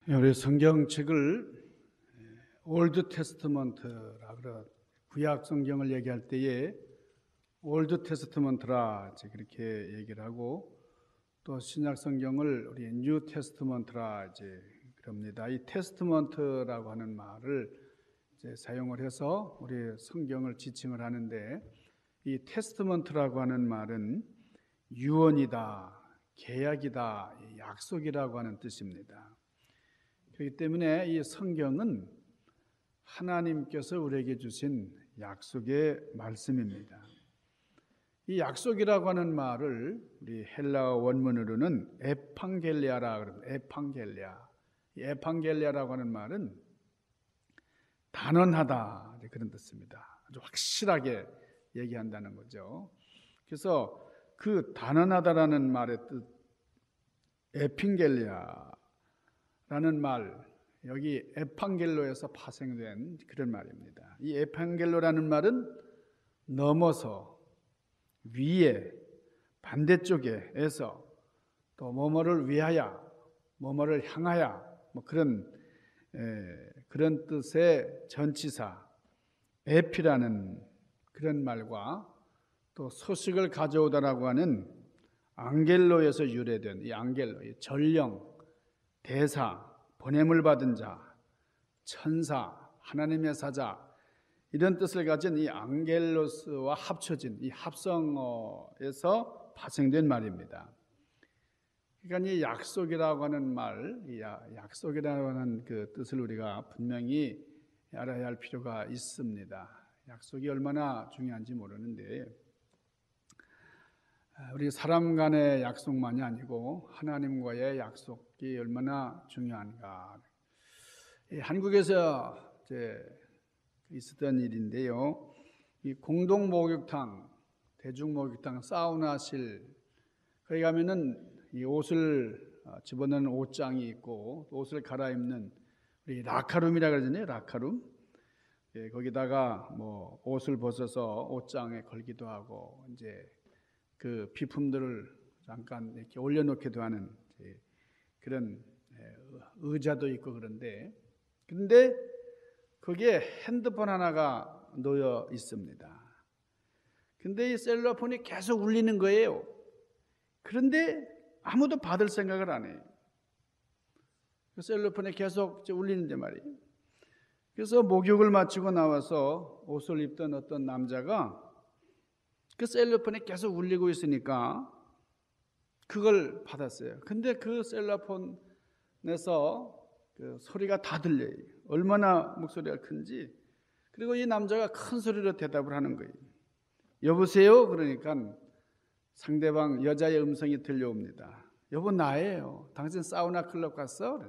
우리 성경책을 올드 테스트먼트라 그러 구약 성경을 얘기할 때에 올드 테스트먼트라 그렇게 얘기를 하고 또 신약 성경을 우리 뉴 테스트먼트라 그럽니다. 이 테스트먼트라고 하는 말을 사용을 해서 우리 성경을 지칭을 하는데 이 테스트먼트라고 하는 말은 유언이다, 계약이다, 약속이라고 하는 뜻입니다. 그렇기 때문에 이 성경은 하나님께서 우리에게 주신 약속의 말씀입니다. 이 약속이라고 하는 말을 우리 헬라어 원문으로는 에판겔리아라 그럽니다. 에판겔리아. 이 에판겔리아라고 하는 말은 단언하다 그런 뜻입니다. 아주 확실하게 얘기한다는 거죠. 그래서 그 단언하다라는 말의 뜻, 에핀겔리아 라는 말, 여기 에판겔로에서 파생된 그런 말입니다. 이 에판겔로라는 말은 넘어서, 위에, 반대쪽에서 또 뭐뭐를 위하여, 뭐뭐를 향하여 그런 뜻의 전치사 에피라는 그런 말과 또 소식을 가져오다라고 하는 앙겔로에서 유래된 이 앙겔로, 이 전령, 대사, 보냄을 받은 자, 천사, 하나님의 사자 이런 뜻을 가진 이 앙겔로스와 합쳐진 이 합성어에서 파생된 말입니다. 그러니까 이 약속이라고 하는 말, 이 약속이라고 하는 그 뜻을 우리가 분명히 알아야 할 필요가 있습니다. 약속이 얼마나 중요한지 모르는데 우리 사람 간의 약속만이 아니고 하나님과의 약속이 얼마나 중요한가. 한국에서 있었던 일인데요. 이 공동 목욕탕, 대중 목욕탕, 사우나실 거기 가면은 이 옷을 집어넣는 옷장이 있고 옷을 갈아입는 우리 라카룸이라 그러잖아요. 라카룸. 거기다가 뭐 옷을 벗어서 옷장에 걸기도 하고 이제 그 비품들을 잠깐 이렇게 올려놓기도 하는 그런 의자도 있고 그런데 거기에 핸드폰 하나가 놓여 있습니다. 근데 이 셀러폰이 계속 울리는 거예요. 그런데 아무도 받을 생각을 안 해요. 그 셀러폰이 계속 울리는데 말이에요. 그래서 목욕을 마치고 나와서 옷을 입던 어떤 남자가 그 셀러폰이 계속 울리고 있으니까 그걸 받았어요. 근데 그 셀러폰에서 그 소리가 다 들려요. 얼마나 목소리가 큰지. 그리고 이 남자가 큰 소리로 대답을 하는 거예요. 여보세요? 그러니까 상대방 여자의 음성이 들려옵니다. 여보 나예요. 당신 사우나 클럽 갔어?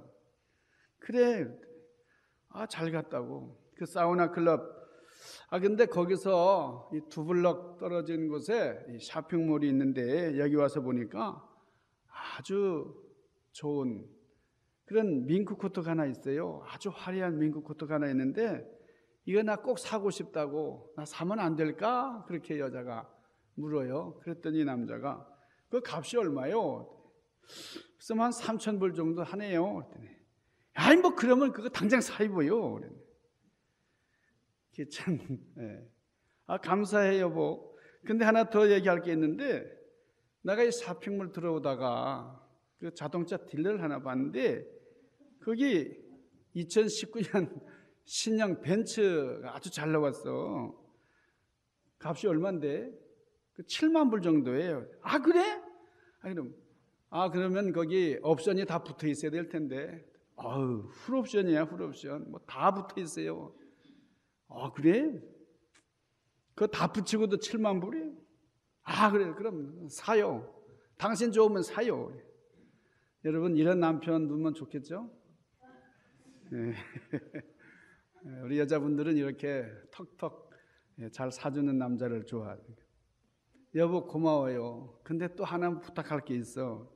그래. 잘 갔다고. 그 사우나 클럽. 근데 거기서 이 2블럭 떨어진 곳에 이 쇼핑몰이 있는데 여기 와서 보니까 아주 좋은 그런 민크 코트가 하나 있어요. 아주 화려한 민크 코트가 하나 있는데 이거 나 꼭 사고 싶다고. 나 사면 안 될까? 그렇게 여자가 물어요. 그랬더니 남자가 그 값이 얼마요? 그래서 한 3,000불 정도 하네요. 그랬더니 아니 뭐 그러면 그거 당장 사 입어요. 참, 감사해 여보. 근데 하나 더 얘기할 게 있는데 내가 이 쇼핑몰 들어오다가 그 자동차 딜러를 하나 봤는데 거기 2019년 신형 벤츠가 아주 잘 나왔어. 값이 얼마인데? 그 7만 불 정도예요. 그래? 그러면 거기 옵션이 다 붙어 있어야 될 텐데. 풀옵션이야, 풀옵션. 뭐 다 붙어 있어요. 그래? 그거 다 붙이고도 7만 불이에요? 그래. 그럼 사요. 당신 좋으면 사요. 여러분 이런 남편 두면 좋겠죠? 네. 우리 여자분들은 이렇게 턱턱 잘 사주는 남자를 좋아합니다. 여보 고마워요. 근데 또 하나 부탁할 게 있어.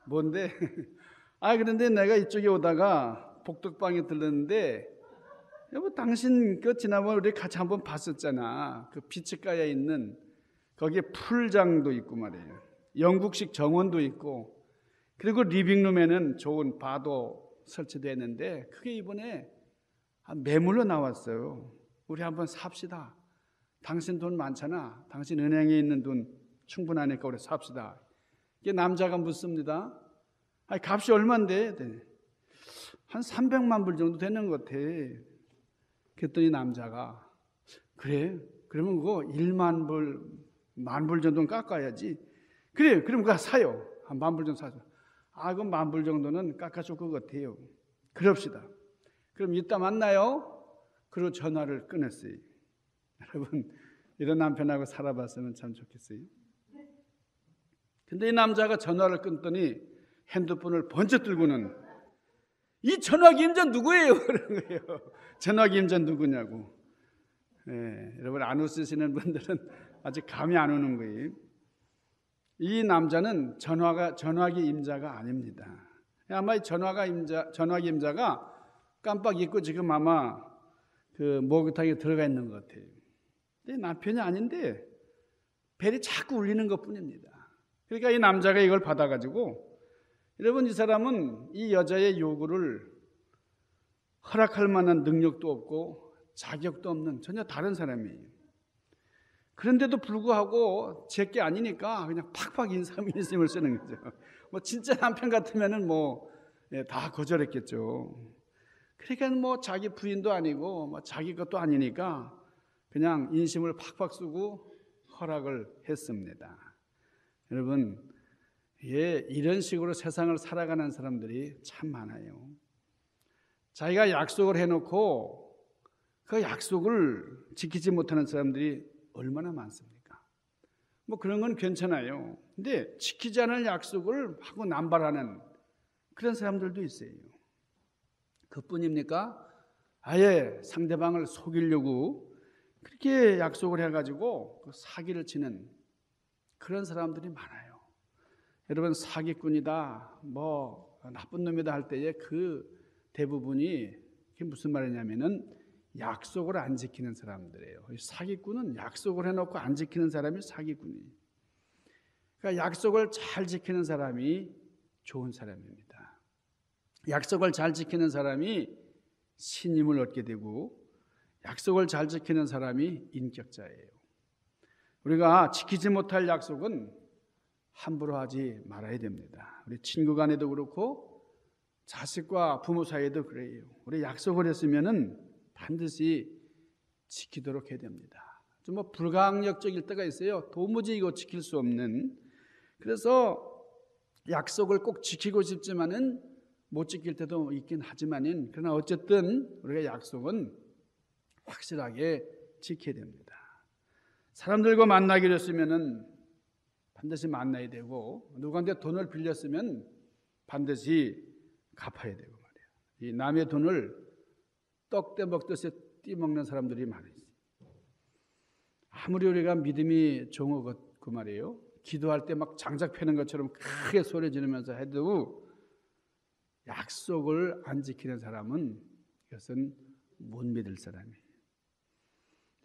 뭔데? 그런데 내가 이쪽에 오다가 복덕방에 들렀는데 여보 당신 그 지난번에 우리 같이 한번 봤었잖아. 그 비치가에 있는 거기에 풀장도 있고 말이에요. 영국식 정원도 있고 그리고 리빙룸에는 좋은 바도 설치됐는데 그게 이번에 매물로 나왔어요. 우리 한번 삽시다. 당신 돈 많잖아. 당신 은행에 있는 돈 충분하니까 우리 삽시다. 이게 남자가 묻습니다. 아니, 값이 얼마인데? 한 300만 불 정도 되는 것 같아. 그랬더니 남자가 그래? 그러면 그거 1만 불, 10,000불 정도는 깎아야지. 그래, 그럼 그거 사요. 한 10,000불 정도 사죠. 그럼 10,000불 정도는 깎아줄 것 같아요. 그럽시다. 그럼 이따 만나요. 그리고 전화를 끊었어요. 여러분, 이런 남편하고 살아봤으면 참 좋겠어요. 근데 이 남자가 전화를 끊더니 핸드폰을 번쩍 들고는 이 전화기 임자 누구예요? 그런 거예요. 전화기 임자 누구냐고. 여러분 안 웃으시는 분들은 아직 감이 안 오는 거예요. 이 남자는 전화기 임자가 아닙니다. 아마 전화기 임자가 깜빡 잊고 지금 아마 그 목욕탕에 들어가 있는 것 같아요. 근데 남편이 아닌데 벨이 자꾸 울리는 것 뿐입니다. 그러니까 이 남자가 이걸 받아가지고 여러분 이 사람은 이 여자의 요구를 허락할 만한 능력도 없고 자격도 없는 전혀 다른 사람이에요. 그런데도 불구하고 제게 아니니까 그냥 팍팍 인삼을 쓰는 거죠. 뭐 진짜 남편 같으면은 다 거절했겠죠. 그러니까 자기 부인도 아니고 자기 것도 아니니까 그냥 인심을 팍팍 쓰고 허락을 했습니다. 여러분, 이런 식으로 세상을 살아가는 사람들이 참 많아요. 자기가 약속을 해놓고 그 약속을 지키지 못하는 사람들이 얼마나 많습니까? 그런 건 괜찮아요. 근데 지키지 않을 약속을 하고 남발하는 그런 사람들도 있어요. 그뿐입니까? 아예 상대방을 속이려고 그렇게 약속을 해가지고 사기를 치는 그런 사람들이 많아요. 여러분 사기꾼이다, 나쁜 놈이다 할 때에 그 대부분이 그게 무슨 말이냐면은 약속을 안 지키는 사람들이에요. 사기꾼은 약속을 해놓고 안 지키는 사람이 사기꾼이에요. 그러니까 약속을 잘 지키는 사람이 좋은 사람입니다. 약속을 잘 지키는 사람이 신임을 얻게 되고 약속을 잘 지키는 사람이 인격자예요. 우리가 지키지 못할 약속은 함부로 하지 말아야 됩니다. 우리 친구 간에도 그렇고 자식과 부모 사이에도 그래요. 우리 약속을 했으면은 반드시 지키도록 해야 됩니다. 좀 불가항력적일 때가 있어요. 도무지 이거 지킬 수 없는. 그래서 약속을 꼭 지키고 싶지만은 못 지킬 때도 있긴 하지만은 그러나 어쨌든 우리가 약속은 확실하게 지켜야 됩니다. 사람들과 만나기로 했으면은 반드시 만나야 되고 누구한테 돈을 빌렸으면 반드시 갚아야 되고 말이에요. 이 남의 돈을 떡대 먹듯이 띠먹는 사람들이 많아요. 아무리 우리가 믿음이 종하고 말이에요. 기도할 때 막 장작 패는 것처럼 크게 소리 지르면서 해도 약속을 안 지키는 사람은 이것은 못 믿을 사람이에요.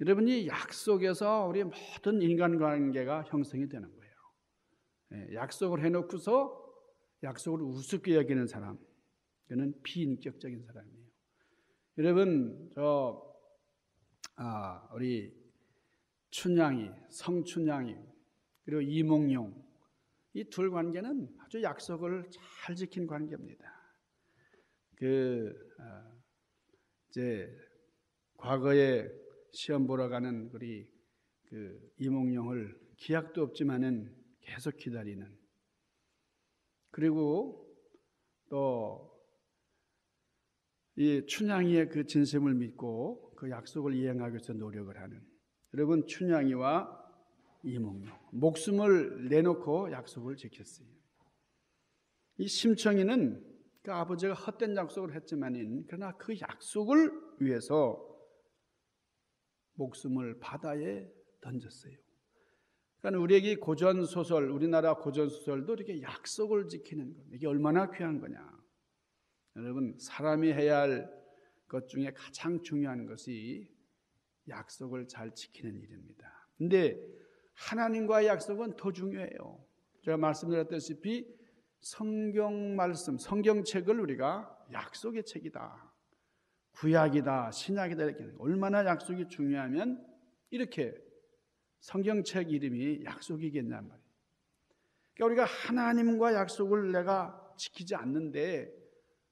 여러분이 약속에서 우리 모든 인간관계가 형성이 되는 거예요. 약속을 해놓고서 약속을 우습게 여기는 사람, 그는 비인격적인 사람이에요. 여러분, 우리 춘향이, 성춘향이, 그리고 이몽룡, 이 둘 관계는 아주 약속을 잘 지킨 관계입니다. 이제 과거에 시험 보러 가는 우리 이몽룡을 기약도 없지만은 계속 기다리는, 그리고 또 이 춘향이의 그 진심을 믿고 그 약속을 이행하기 위해서 노력을 하는, 여러분 춘향이와 이몽룡 목숨을 내놓고 약속을 지켰어요. 이 심청이는 그 아버지가 헛된 약속을 했지만은 그러나 그 약속을 위해서 목숨을 바다에 던졌어요. 그러니까 우리에게 고전 소설, 우리나라 고전 소설도 이렇게 약속을 지키는 것, 이게 얼마나 귀한 거냐. 여러분, 사람이 해야 할 것 중에 가장 중요한 것이 약속을 잘 지키는 일입니다. 근데 하나님과의 약속은 더 중요해요. 제가 말씀드렸다시피 성경 말씀, 성경책을 우리가 약속의 책이다, 구약이다, 신약이다 이렇게 얼마나 약속이 중요하면 이렇게 성경책 이름이 약속이겠냔 말이에요. 그러니까 우리가 하나님과 약속을 내가 지키지 않는데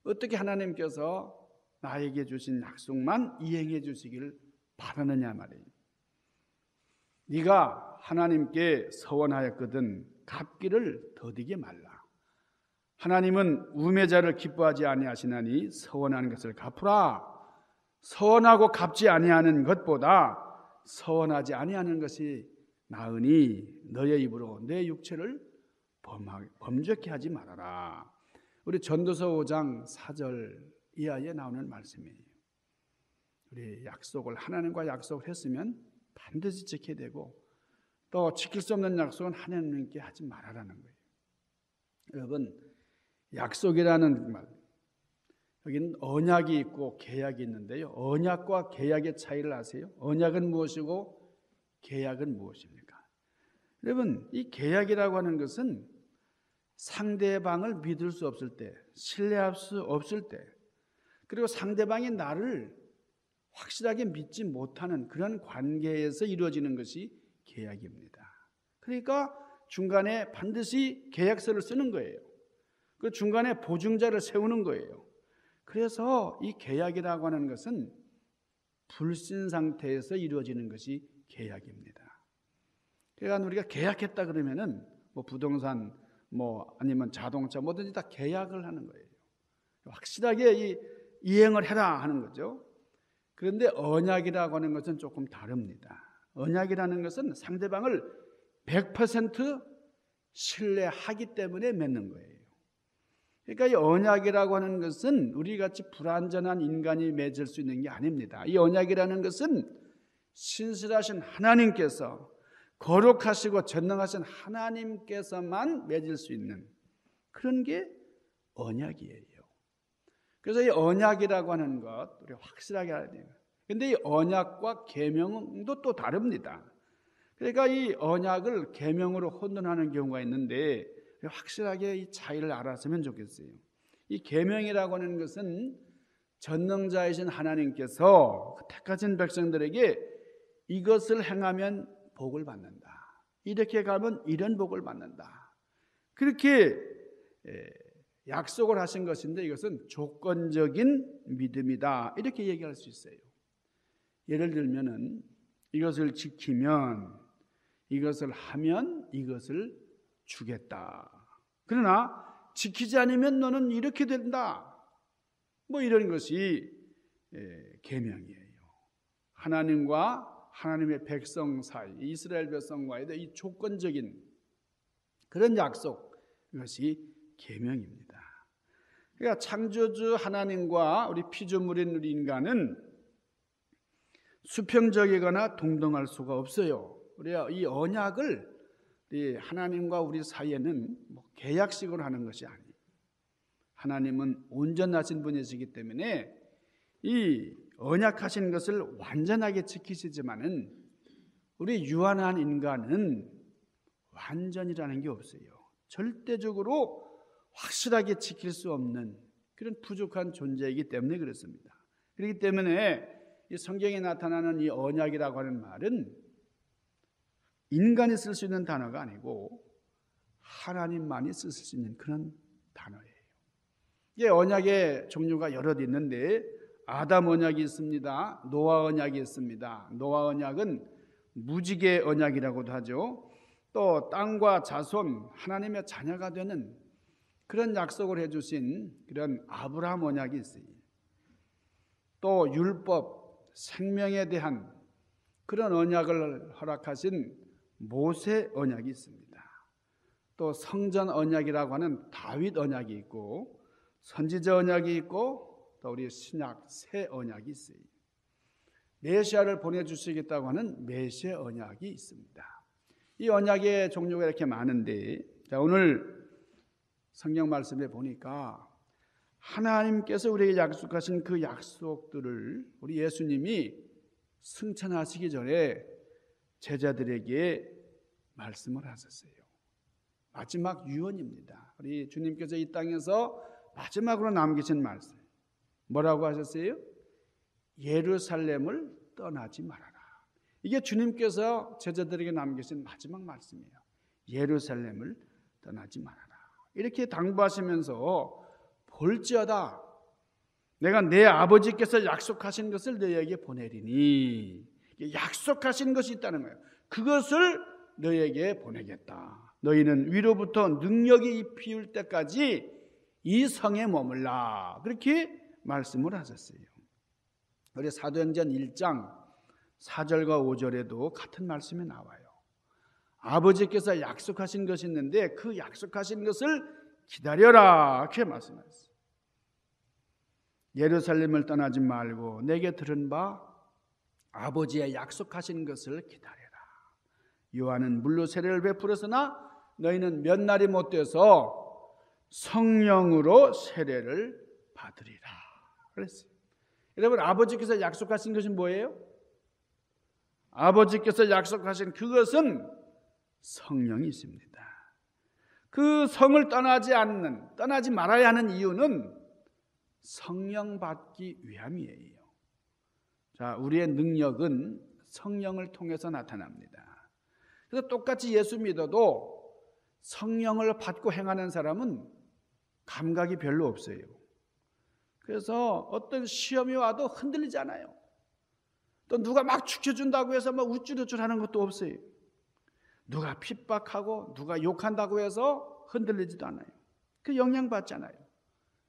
어떻게 하나님께서 나에게 주신 약속만 이행해 주시기를 바라느냐 말이에요. 네가 하나님께 서원하였거든 갚기를 더디게 말라. 하나님은 우매자를 기뻐하지 아니하시나니 서원하는 것을 갚으라. 서원하고 갚지 아니하는 것보다 서원하지 아니하는 것이 나으니 너의 입으로 내 육체를 범죄케 하지 말아라. 우리 전도서 5장 4절 이하에 나오는 말씀이에요. 우리 약속을 하나님과 약속을 했으면 반드시 지켜야 되고 또 지킬 수 없는 약속은 하나님께 하지 말아라는 거예요. 여러분, 약속이라는 말, 여기는 언약이 있고 계약이 있는데요. 언약과 계약의 차이를 아세요? 언약은 무엇이고 계약은 무엇입니까? 여러분, 이 계약이라고 하는 것은 상대방을 믿을 수 없을 때, 신뢰할 수 없을 때, 그리고 상대방이 나를 확실하게 믿지 못하는 그런 관계에서 이루어지는 것이 계약입니다. 그러니까 중간에 반드시 계약서를 쓰는 거예요. 그 중간에 보증자를 세우는 거예요. 그래서 이 계약이라고 하는 것은 불신 상태에서 이루어지는 것이 계약입니다. 그러니까 우리가 계약했다 그러면은 뭐 부동산 뭐 아니면 자동차 뭐든지 다 계약을 하는 거예요. 확실하게 이행을 해라 하는 거죠. 그런데 언약이라고 하는 것은 조금 다릅니다. 언약이라는 것은 상대방을 100% 신뢰하기 때문에 맺는 거예요. 그러니까 이 언약이라고 하는 것은 우리같이 불완전한 인간이 맺을 수 있는 게 아닙니다. 이 언약이라는 것은 신실하신 하나님께서, 거룩하시고 전능하신 하나님께서만 맺을 수 있는 그런 게 언약이에요. 그래서 이 언약이라고 하는 것 우리가 확실하게 알아야 돼요. 그런데 이 언약과 계명도 또 다릅니다. 그러니까 이 언약을 계명으로 혼돈하는 경우가 있는데 확실하게 이 차이를 알았으면 좋겠어요. 이 계명이라고 하는 것은 전능자이신 하나님께서 택하신 백성들에게 이것을 행하면 복을 받는다, 이렇게 가면 이런 복을 받는다, 그렇게 약속을 하신 것인데 이것은 조건적인 믿음이다, 이렇게 얘기할 수 있어요. 예를 들면은 이것을 지키면, 이것을 하면 이것을 주겠다. 그러나 지키지 않으면 너는 이렇게 된다. 뭐 이런 것이 계명이에요. 하나님과 하나님의 백성 사이, 이스라엘 백성과의 이 조건적인 그런 약속, 이것이 계명입니다. 그러니까 창조주 하나님과 우리 피조물인 우리 인간은 수평적이거나 동등할 수가 없어요. 우리가 이 언약을 하나님과 우리 사이에는 계약식으로 하는 것이 아니에요. 하나님은 온전하신 분이시기 때문에 이 언약하신 것을 완전하게 지키시지만은 우리 유한한 인간은 완전이라는 게 없어요. 절대적으로 확실하게 지킬 수 없는 그런 부족한 존재이기 때문에 그렇습니다. 그렇기 때문에 이 성경에 나타나는 이 언약이라고 하는 말은 인간이 쓸 수 있는 단어가 아니고 하나님만이 쓸 수 있는 그런 단어예요. 이게 언약의 종류가 여럿 있는데 아담 언약이 있습니다. 노아 언약이 있습니다. 노아 언약은 무지개 언약이라고도 하죠. 또 땅과 자손, 하나님의 자녀가 되는 그런 약속을 해주신 그런 아브라함 언약이 있어요. 또 율법, 생명에 대한 그런 언약을 허락하신 모세 언약이 있습니다. 또 성전 언약이라고 하는 다윗 언약이 있고 선지자 언약이 있고 또 우리 신약 새 언약이 있어요. 메시아를 보내주시겠다고 하는 메시아 언약이 있습니다. 이 언약의 종류가 이렇게 많은데 오늘 성경 말씀에 보니까 하나님께서 우리에게 약속하신 그 약속들을 우리 예수님이 승천하시기 전에 제자들에게 말씀을 하셨어요. 마지막 유언입니다. 우리 주님께서 이 땅에서 마지막으로 남기신 말씀 뭐라고 하셨어요? 예루살렘을 떠나지 말아라. 이게 주님께서 제자들에게 남기신 마지막 말씀이에요. 예루살렘을 떠나지 말아라. 이렇게 당부하시면서 볼지어다 내가 내 아버지께서 약속하신 것을 너희에게 보내리니, 약속하신 것이 있다는 거예요. 그것을 너희에게 보내겠다. 너희는 위로부터 능력이 비울 때까지 이 성에 머물라. 그렇게 말씀을 하셨어요. 우리 사도행전 1장 4절과 5절에도 같은 말씀이 나와요. 아버지께서 약속하신 것이 있는데 그 약속하신 것을 기다려라. 그렇게 말씀하셨어요. 예루살렘을 떠나지 말고 내게 들은 바 아버지의 약속하신 것을 기다려라. 요한은 물로 세례를 베풀었으나 너희는 몇 날이 못 돼서 성령으로 세례를 받으리라 그랬어요. 여러분, 아버지께서 약속하신 것이 뭐예요? 아버지께서 약속하신 그것은 성령이 있습니다. 그 성을 떠나지 말아야 하는 이유는 성령 받기 위함이에요. 자, 우리의 능력은 성령을 통해서 나타납니다. 그래서 똑같이 예수 믿어도 성령을 받고 행하는 사람은 감각이 별로 없어요. 그래서 어떤 시험이 와도 흔들리지 않아요. 또 누가 막 죽여준다고 해서 막 우쭐우쭐 하는 것도 없어요. 누가 핍박하고 누가 욕한다고 해서 흔들리지도 않아요. 그 영향 받잖아요.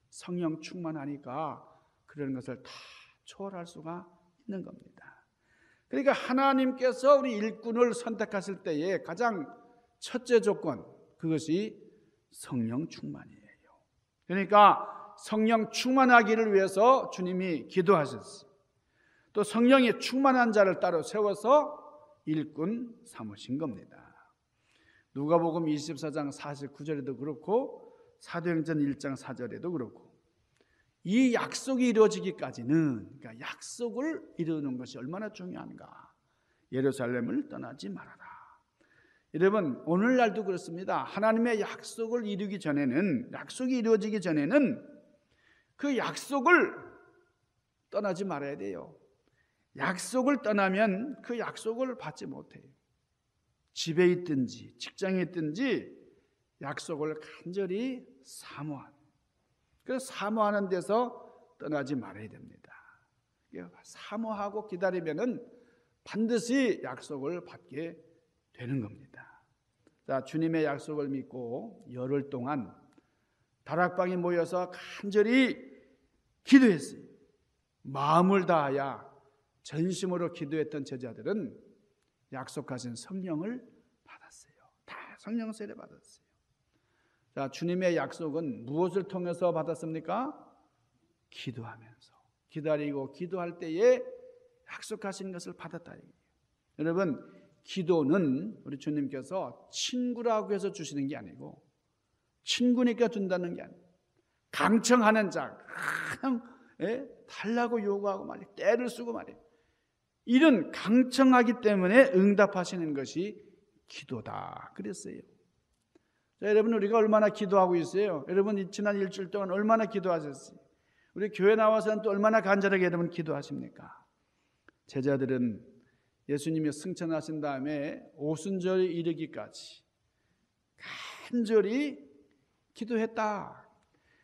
성령 충만하니까 그런 것을 다 초월할 수가 있는 겁니다. 그러니까 하나님께서 우리 일꾼을 선택하실 때에 가장 첫째 조건, 그것이 성령 충만이에요. 그러니까 성령 충만하기를 위해서 주님이 기도하셨어요. 또 성령이 충만한 자를 따로 세워서 일꾼 삼으신 겁니다. 누가복음 24장 49절에도 그렇고 사도행전 1장 4절에도 그렇고, 이 약속이 이루어지기까지는, 그러니까 약속을 이루는 것이 얼마나 중요한가. 예루살렘을 떠나지 말아라. 여러분, 오늘날도 그렇습니다. 하나님의 약속을 이루기 전에는, 약속이 이루어지기 전에는 그 약속을 떠나지 말아야 돼요. 약속을 떠나면 그 약속을 받지 못해요. 집에 있든지 직장에 있든지 약속을 간절히 사모하는, 그래서 사모하는 데서 떠나지 말아야 됩니다. 사모하고 기다리면은 반드시 약속을 받게 되는 겁니다. 자, 주님의 약속을 믿고 열흘 동안 다락방에 모여서 간절히 기도했어요. 마음을 다하여 전심으로 기도했던 제자들은 약속하신 성령을 받았어요. 다 성령 세례 받았어요. 자, 주님의 약속은 무엇을 통해서 받았습니까? 기도하면서, 기다리고 기도할 때에 약속하신 것을 받았다. 여러분, 기도는 우리 주님께서 친구라고 해서 주시는 게 아니고, 친구니까 준다는 게 아니에요. 강청하는 자, 그냥 달라고 요구하고 말이에요. 떼를 쓰고 말이에요. 이런 강청하기 때문에 응답하시는 것이 기도다 그랬어요. 자, 여러분, 우리가 얼마나 기도하고 있어요? 여러분, 지난 일주일 동안 얼마나 기도하셨어요? 우리 교회 나와서는 또 얼마나 간절하게 여러분 기도하십니까? 제자들은 예수님이 승천하신 다음에 오순절에 이르기까지 간절히 기도했다.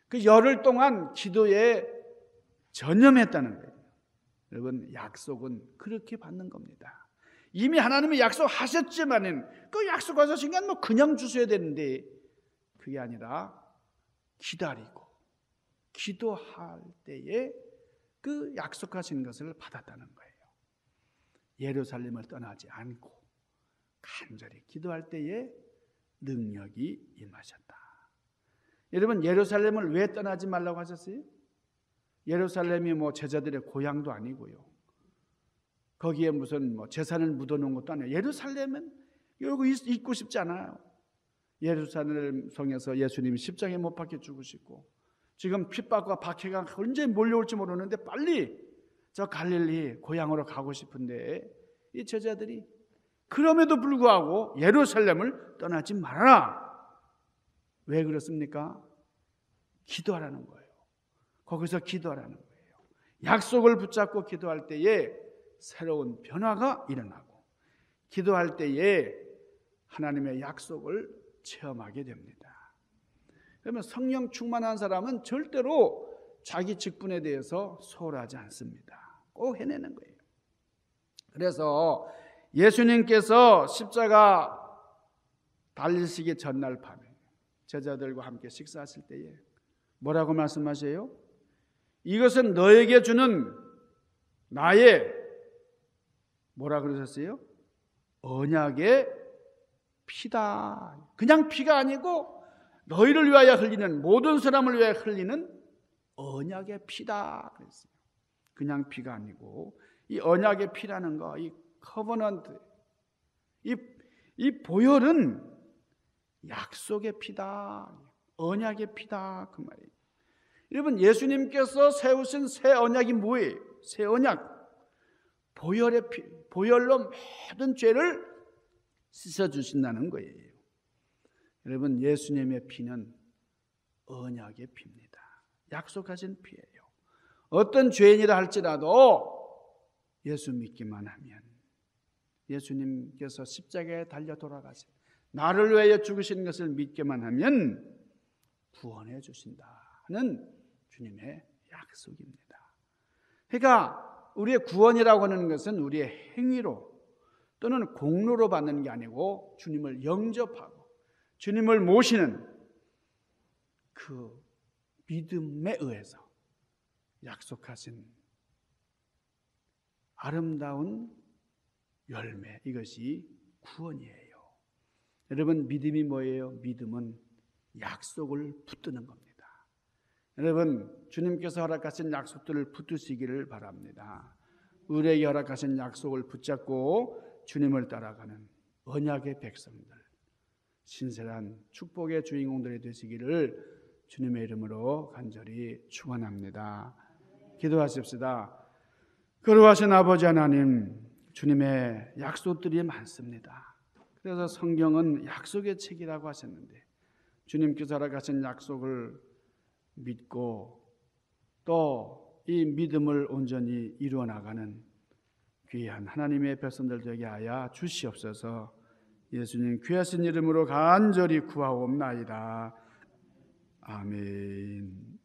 그 열흘 동안 기도에 전념했다는 거예요. 여러분, 약속은 그렇게 받는 겁니다. 이미 하나님이 약속하셨지만은 그 약속하신 건 뭐 그냥 주셔야 되는데, 그게 아니라 기다리고 기도할 때에 그 약속하신 것을 받았다는 거예요. 예루살렘을 떠나지 않고 간절히 기도할 때에 능력이 임하셨다. 여러분, 예루살렘을 왜 떠나지 말라고 하셨어요? 예루살렘이 뭐 제자들의 고향도 아니고요. 거기에 무슨 뭐 재산을 묻어놓은 것도 아니에요. 예루살렘은 여기 있고 싶지 않아요. 예루살렘 성에서 예수님이 십자가에 못 박혀 죽으시고, 지금 핍박과 박해가 언제 몰려올지 모르는데 빨리 저 갈릴리 고향으로 가고 싶은데, 이 제자들이 그럼에도 불구하고 예루살렘을 떠나지 말아라. 왜 그렇습니까? 기도하라는 거예요. 거기서 기도하라는 거예요. 약속을 붙잡고 기도할 때에 새로운 변화가 일어나고 기도할 때에 하나님의 약속을 체험하게 됩니다. 그러면 성령 충만한 사람은 절대로 자기 직분에 대해서 소홀하지 않습니다. 꼭 해내는 거예요. 그래서 예수님께서 십자가 달리시기 전날 밤에 제자들과 함께 식사하실 때에 뭐라고 말씀하세요? 이것은 너에게 주는 나의 뭐라 그러셨어요? 언약의 피다. 그냥 피가 아니고 너희를 위하여 흘리는, 모든 사람을 위하여 흘리는 언약의 피다 그랬어요. 그냥 피가 아니고 이 언약의 피라는 거, 이 커버넌트, 이 보혈은 약속의 피다, 언약의 피다 그 말이에요. 여러분, 예수님께서 세우신 새 언약이 뭐예요? 새 언약, 보혈의 피, 보혈로 모든 죄를 씻어주신다는 거예요. 여러분, 예수님의 피는 언약의 피입니다. 약속하신 피예요. 어떤 죄인이라 할지라도 예수 믿기만 하면, 예수님께서 십자가에 달려 돌아가신 나를 위하여 죽으신 것을 믿기만 하면 구원해 주신다는 주님의 약속입니다. 그러니까 우리의 구원이라고 하는 것은 우리의 행위로 또는 공로로 받는 게 아니고 주님을 영접하고 주님을 모시는 그 믿음에 의해서 약속하신 아름다운 열매, 이것이 구원이에요. 여러분, 믿음이 뭐예요? 믿음은 약속을 붙드는 겁니다. 여러분, 주님께서 허락하신 약속들을 붙드시기를 바랍니다. 우리에게 허락하신 약속을 붙잡고 주님을 따라가는 언약의 백성들, 신실한 축복의 주인공들이 되시기를 주님의 이름으로 간절히 축원합니다. 기도하십시다. 거룩하신 아버지 하나님, 주님의 약속들이 많습니다. 그래서 성경은 약속의 책이라고 하셨는데 주님께서 허락하신 약속을 믿고 또 이 믿음을 온전히 이루어 나가는 귀한 하나님의 백성들 되게 하여 주시옵소서. 예수님 귀하신 이름으로 간절히 구하옵나이다. 아멘.